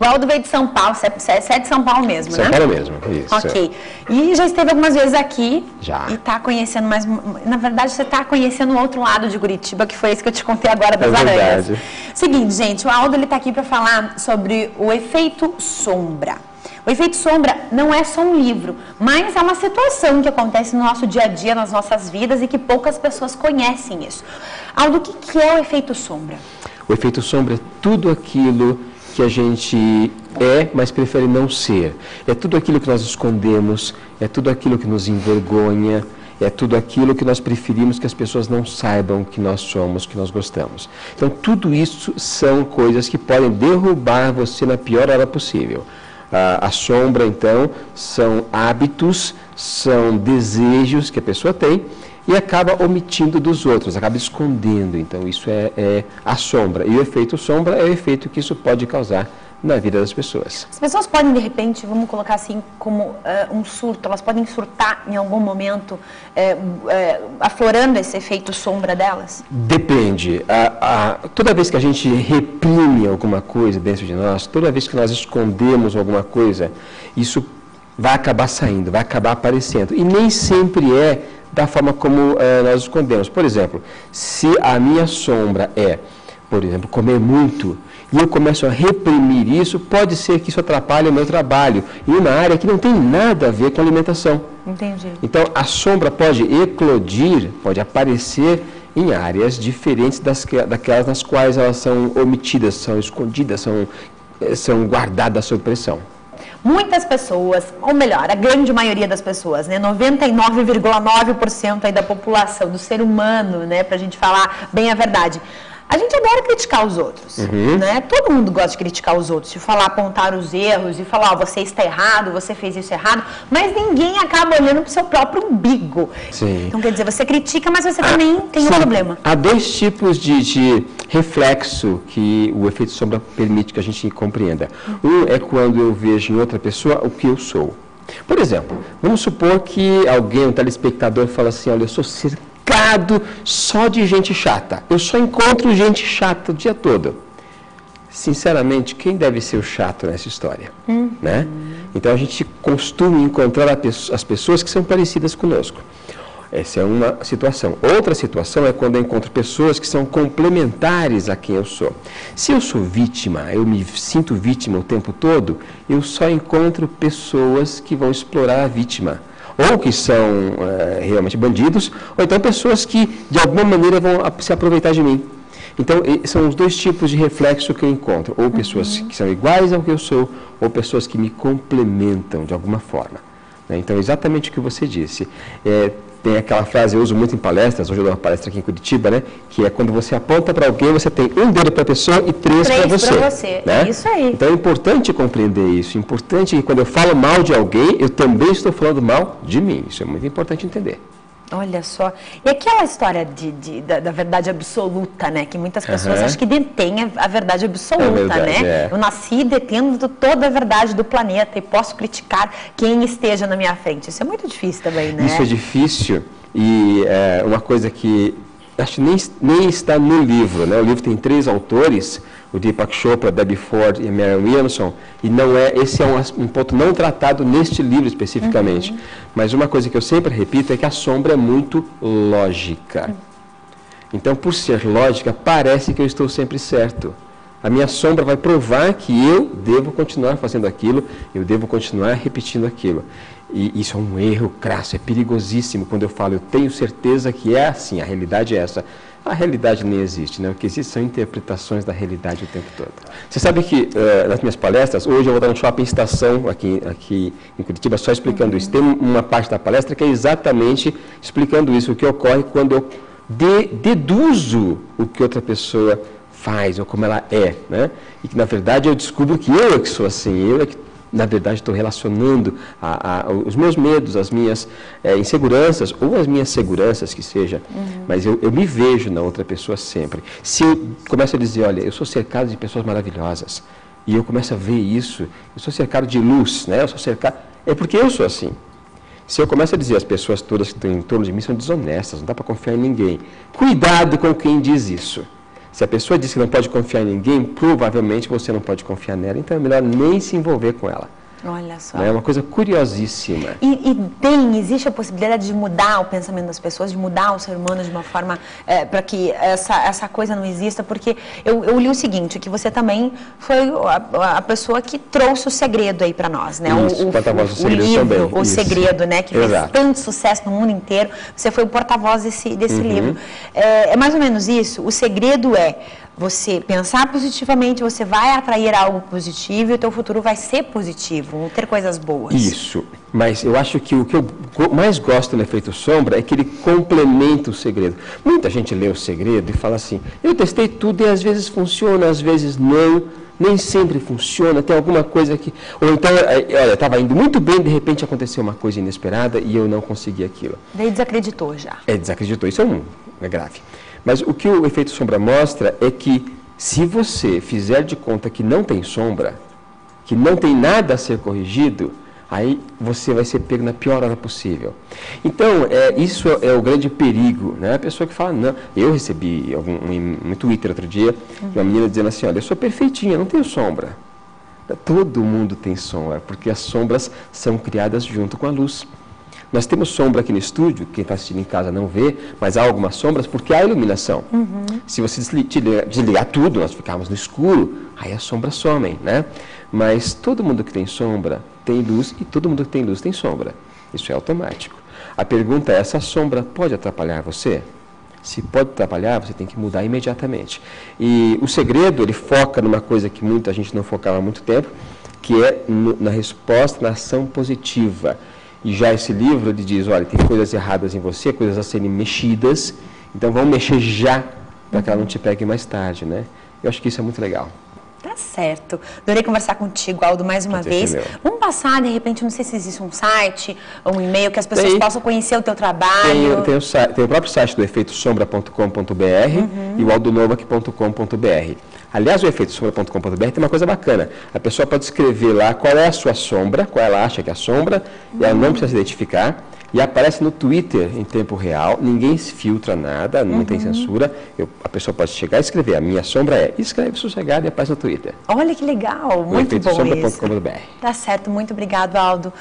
O Aldo veio de São Paulo, você é de São Paulo mesmo, né? São Paulo mesmo, isso. Ok. E já esteve algumas vezes aqui. Já. E está conhecendo mais... Na verdade, você está conhecendo o outro lado de Curitiba, que foi esse que eu te contei agora das aranhas. Verdade. Seguinte, gente, o Aldo está aqui para falar sobre o efeito sombra. O efeito sombra não é só um livro, mas é uma situação que acontece no nosso dia a dia, nas nossas vidas, e que poucas pessoas conhecem isso. Aldo, o que é o efeito sombra? O efeito sombra é tudo aquilo que a gente é, mas prefere não ser. É tudo aquilo que nós escondemos, é tudo aquilo que nos envergonha, é tudo aquilo que nós preferimos que as pessoas não saibam que nós somos, que nós gostamos. Então, tudo isso são coisas que podem derrubar você na pior hora possível. A sombra, então, são hábitos, são desejos que a pessoa tem e acaba omitindo dos outros, acaba escondendo. Então, isso é a sombra. E o efeito sombra é o efeito que isso pode causar na vida das pessoas. As pessoas podem, de repente, vamos colocar assim, como um surto, elas podem surtar em algum momento, aflorando esse efeito sombra delas? Depende. Toda vez que a gente reprime alguma coisa dentro de nós, toda vez que nós escondemos alguma coisa, isso vai acabar saindo, vai acabar aparecendo. E nem sempre é da forma como nós escondemos. Por exemplo, se a minha sombra é, por exemplo, comer muito, e eu começo a reprimir isso, pode ser que isso atrapalhe o meu trabalho em uma área que não tem nada a ver com alimentação. Entendi. Então, a sombra pode eclodir, pode aparecer em áreas diferentes daquelas nas quais elas são omitidas, são escondidas, são guardadas sob pressão. Muitas pessoas, ou melhor, a grande maioria das pessoas, né, 99,9% aí da população, do ser humano, né, pra gente falar bem a verdade, a gente adora criticar os outros, né? Todo mundo gosta de criticar os outros, de falar, apontar os erros, de falar, você está errado, você fez isso errado, mas ninguém acaba olhando para o seu próprio umbigo. Sim. Então, quer dizer, você critica, mas você também tem um problema. Há dois tipos de reflexo que o efeito sombra permite que a gente compreenda. Um é quando eu vejo em outra pessoa o que eu sou. Por exemplo, vamos supor que alguém, um telespectador, fala assim, olha, eu sou cercado só de gente chata. Eu só encontro gente chata o dia todo. Sinceramente, quem deve ser o chato nessa história? Né? Então, a gente costuma encontrar as pessoas que são parecidas conosco. Essa é uma situação. Outra situação é quando eu encontro pessoas que são complementares a quem eu sou. Se eu sou vítima, eu me sinto vítima o tempo todo, eu só encontro pessoas que vão explorar a vítima. Ou que são realmente bandidos, ou então pessoas que, de alguma maneira, vão se aproveitar de mim. Então, são os dois tipos de reflexo que eu encontro. Ou pessoas que são iguais ao que eu sou, ou pessoas que me complementam de alguma forma. Então, exatamente o que você disse. Tem aquela frase, eu uso muito em palestras, hoje eu dou uma palestra aqui em Curitiba, né? Que é quando você aponta para alguém, você tem um dedo para a pessoa e três para você. Né? Isso aí. Então é importante compreender isso. É importante que quando eu falo mal de alguém, eu também estou falando mal de mim. Isso é muito importante entender. Olha só. E aquela história da verdade absoluta, né? Que muitas pessoas acham que detêm a verdade absoluta, né? Eu nasci detendo toda a verdade do planeta e posso criticar quem esteja na minha frente. Isso é muito difícil também, né? Isso é difícil e é uma coisa que acho que nem está no livro, né? O livro tem 3 autores, o Deepak Chopra, Debbie Ford e Marianne Williamson, e esse é um ponto não tratado neste livro especificamente. Mas uma coisa que eu sempre repito é que a sombra é muito lógica. Então, por ser lógica, parece que eu estou sempre certo. A minha sombra vai provar que eu devo continuar fazendo aquilo, eu devo continuar repetindo aquilo. E isso é um erro crasso, é perigosíssimo quando eu falo, eu tenho certeza que é assim, a realidade é essa. A realidade nem existe, né? O que existe são interpretações da realidade o tempo todo. Você sabe que nas minhas palestras, hoje eu vou dar um shopping estação aqui em Curitiba, só explicando isso. Tem uma parte da palestra que é exatamente explicando isso, o que ocorre quando eu deduzo o que outra pessoa faz ou como ela é, né? E que na verdade eu descubro que eu é que sou assim, eu é que na verdade estou relacionando os meus medos, as minhas inseguranças ou as minhas seguranças que seja, mas eu me vejo na outra pessoa sempre. Se eu começo a dizer, olha, eu sou cercado de pessoas maravilhosas e eu começo a ver isso, eu sou cercado de luz, né? Eu sou cercado, é porque eu sou assim. Se eu começo a dizer as pessoas todas que estão em torno de mim são desonestas, não dá para confiar em ninguém. Cuidado com quem diz isso. Se a pessoa diz que não pode confiar em ninguém, provavelmente você não pode confiar nela, então é melhor nem se envolver com ela. Olha só. É uma coisa curiosíssima. Existe a possibilidade de mudar o pensamento das pessoas, de mudar o ser humano de uma forma para que essa coisa não exista, porque eu li o seguinte, que você também foi a pessoa que trouxe o segredo aí para nós, né? Isso, o livro, O Segredo, né? Que fez tanto sucesso no mundo inteiro. Você foi o porta-voz desse livro. É mais ou menos isso. O segredo é você pensar positivamente, você vai atrair algo positivo e o teu futuro vai ser positivo, vão ter coisas boas. Isso, mas eu acho que o que eu mais gosto no efeito sombra é que ele complementa o segredo. Muita gente lê o segredo e fala assim, eu testei tudo e às vezes funciona, às vezes não, nem sempre funciona, tem alguma coisa que... Ou então, olha, estava indo muito bem, de repente aconteceu uma coisa inesperada e eu não consegui aquilo. Daí desacreditou já. Desacreditou, isso é grave. Mas o que o efeito sombra mostra é que se você fizer de conta que não tem sombra, que não tem nada a ser corrigido, aí você vai ser pego na pior hora possível. Então, isso é o grande perigo, né? A pessoa que fala, não, eu recebi um Twitter outro dia, uma menina dizendo assim, olha, eu sou perfeitinha, não tenho sombra. Todo mundo tem sombra, porque as sombras são criadas junto com a luz. Nós temos sombra aqui no estúdio, quem está assistindo em casa não vê, mas há algumas sombras porque há iluminação. Se você desligar tudo, nós ficarmos no escuro, aí as sombras somem, né? Mas todo mundo que tem sombra tem luz e todo mundo que tem luz tem sombra. Isso é automático. A pergunta é, essa sombra pode atrapalhar você? Se pode atrapalhar, você tem que mudar imediatamente. E o segredo, ele foca numa coisa que muita gente não focava há muito tempo, que é na resposta, na ação positiva. E já esse livro, ele diz, olha, tem coisas erradas em você, coisas a serem mexidas, então vamos mexer já, para que ela não te pegue mais tarde, né? Eu acho que isso é muito legal. Tá certo. Adorei conversar contigo, Aldo, mais uma vez. Vamos passar, de repente, não sei se existe um site, ou um e-mail, que as pessoas possam conhecer o teu trabalho. Tem o próprio site do efeitosombra.com.br e o aldonovak.com.br. Aliás, o efeitosombra.com.br tem uma coisa bacana. A pessoa pode escrever lá qual é a sua sombra, qual ela acha que é a sombra, e ela não precisa se identificar, e aparece no Twitter em tempo real, ninguém se filtra nada, não tem censura. A pessoa pode chegar e escrever, a minha sombra é, escreve sossegado e aparece no Twitter. Olha que legal, muito bom isso. efeitosombra.com.br. Tá certo, muito obrigado, Aldo.